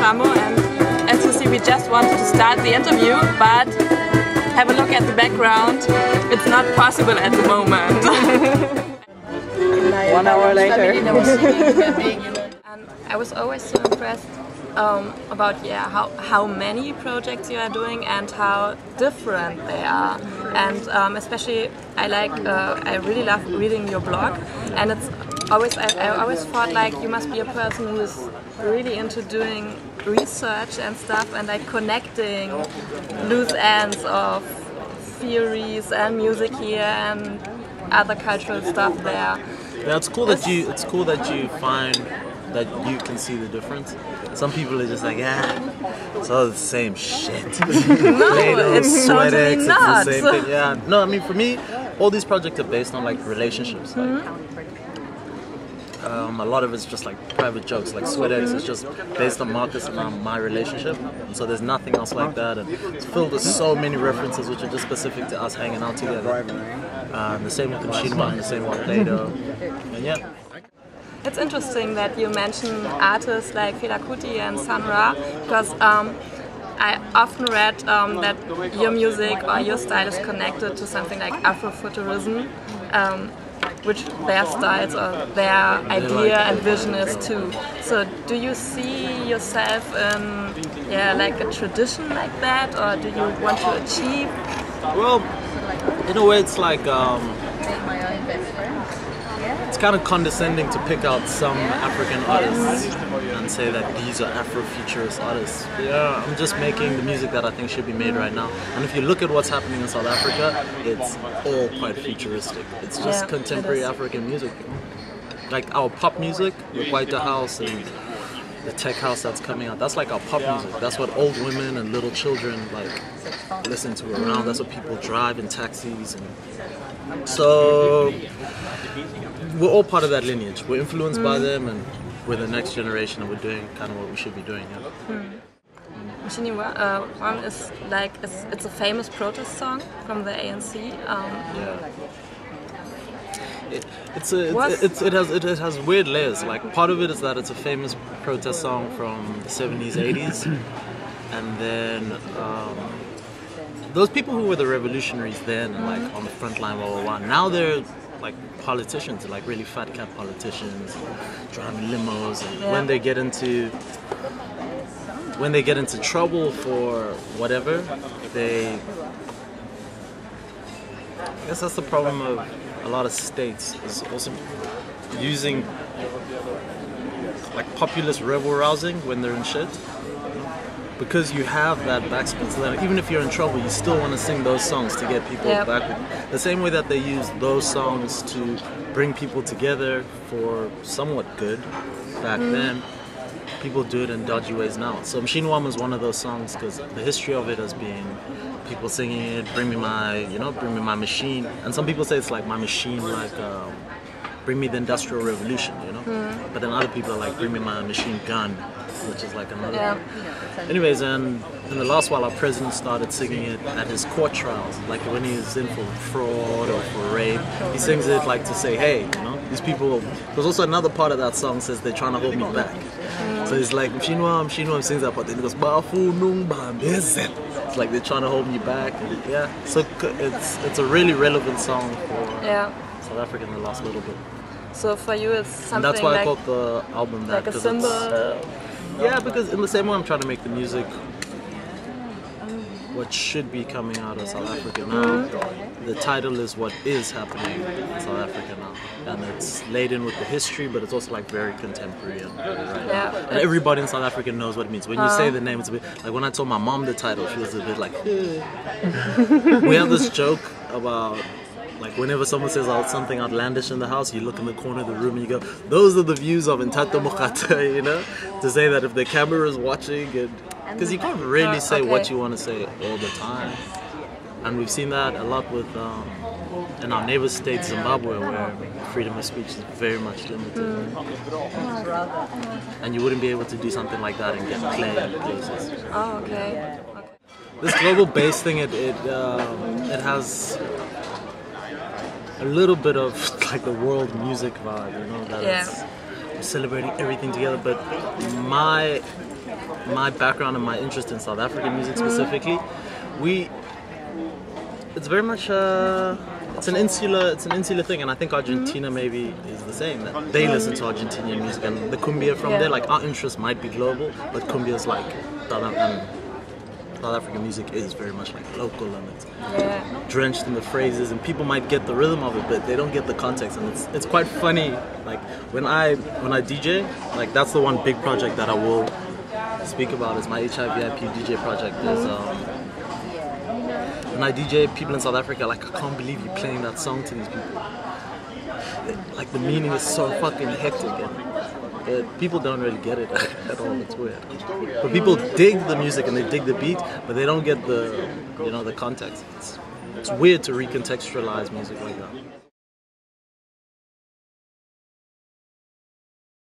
Mathambo, and as you see, we just wanted to start the interview, but have a look at the background. It's not possible at the moment. 1 hour later. And I was always so impressed about how many projects you are doing and how different they are. And especially I really love reading your blog, and it's always I always thought like you must be a person who is really into doing research and stuff and like connecting loose ends of theories and music here and other cultural stuff there. Yeah, it's cool that you find that you can see the difference. Some people are just like, it's all the same shit. No, it's totally not. It's the same thing. Yeah, no, I mean for me, all these projects are based on like relationships. Like, a lot of it's just like private jokes. Like SweatX is just based on Marcus and my relationship. And so there's nothing else like that. And it's filled with so many references which are just specific to us hanging out together. The same with the Machine Bar, the same with Play-Doh. And yeah. It's interesting that you mention artists like Fela Kuti and Sun Ra, because I often read that your music or your style is connected to something like Afrofuturism, which their styles or their idea and vision is too. So do you see yourself in like a tradition like that, or do you want to achieve? Well, in a way it's like it's kind of condescending to pick out some African artists and say that these are Afrofuturist artists. Yeah, I'm just making the music that I think should be made right now. And if you look at what's happening in South Africa, it's all quite futuristic. It's just contemporary African music. Like our pop music, the White House and the tech house that's coming out, that's like our pop music. That's what old women and little children like listen to around. That's what people drive in taxis. And so we're all part of that lineage. We're influenced by them, and we're the next generation, and we're doing kind of what we should be doing. Machine One is like it's a famous protest song from the ANC. It has weird layers. Like part of it is that it's a famous protest song from the 70s, 80s, and then those people who were the revolutionaries then, and like on the front line, now they're like politicians, like really fat cat politicians, driving limos, and when they get into trouble for whatever, I guess that's the problem of a lot of states, is also using like populist rebel rousing when they're in shit. Because you have that backspin, so that even if you're in trouble, you still want to sing those songs to get people back. The same way that they use those songs to bring people together for somewhat good back then, people do it in dodgy ways now. So Machine One was one of those songs because the history of it has been people singing it, bring me my machine. And some people say it's like my machine, like bring me the Industrial Revolution, But then other people are like, bring me my machine gun, which is like another. Anyways, and in the last while, our president started singing it at his court trials, like when he's in for fraud or for rape. He sings it like to say, hey, these people. There's also another part of that song says they're trying to hold me back. So it's like Machine One sings that part, then he goes, it's like they're trying to hold me back. And, so it's a really relevant song for South Africa in the last little bit. So for you, it's something. And that's why like, I called the album that. Like a symbol. Yeah, because in the same way I'm trying to make the music what should be coming out of South Africa now. The title is what is happening in South Africa now, and it's laden with the history, but it's also like very contemporary and and everybody in South Africa knows what it means. When you say the name, it's a bit like when I told my mom the title, she was a bit like. We have this joke about. Like whenever someone says something outlandish in the house, you look in the corner of the room and you go, those are the views of Ntata Mokata, to say that if the camera is watching, because you can't really say what you want to say all the time. And we've seen that a lot with in our neighbor state, Zimbabwe, where freedom of speech is very much limited. And you wouldn't be able to do something like that and get play in places. Oh, okay. This global bass thing, it has a little bit of like the world music vibe, that celebrating everything together. But my background and my interest in South African music specifically, it's very much it's an insular thing, and I think Argentina maybe is the same. That they listen to Argentinian music and the cumbia from there. Like our interest might be global, but cumbia is like South African music is very much like local, and it's drenched in the phrases, and people might get the rhythm of it, but they don't get the context, and it's quite funny. Like when I DJ, like that's the one big project that I will speak about is my HIV/IP DJ project. Is when I DJ people in South Africa, like I can't believe you're playing that song to these people. Like the meaning is so fucking hectic, and people don't really get it at all. It's weird. But people dig the music and they dig the beat, but they don't get the the context. It's weird to recontextualize music like that.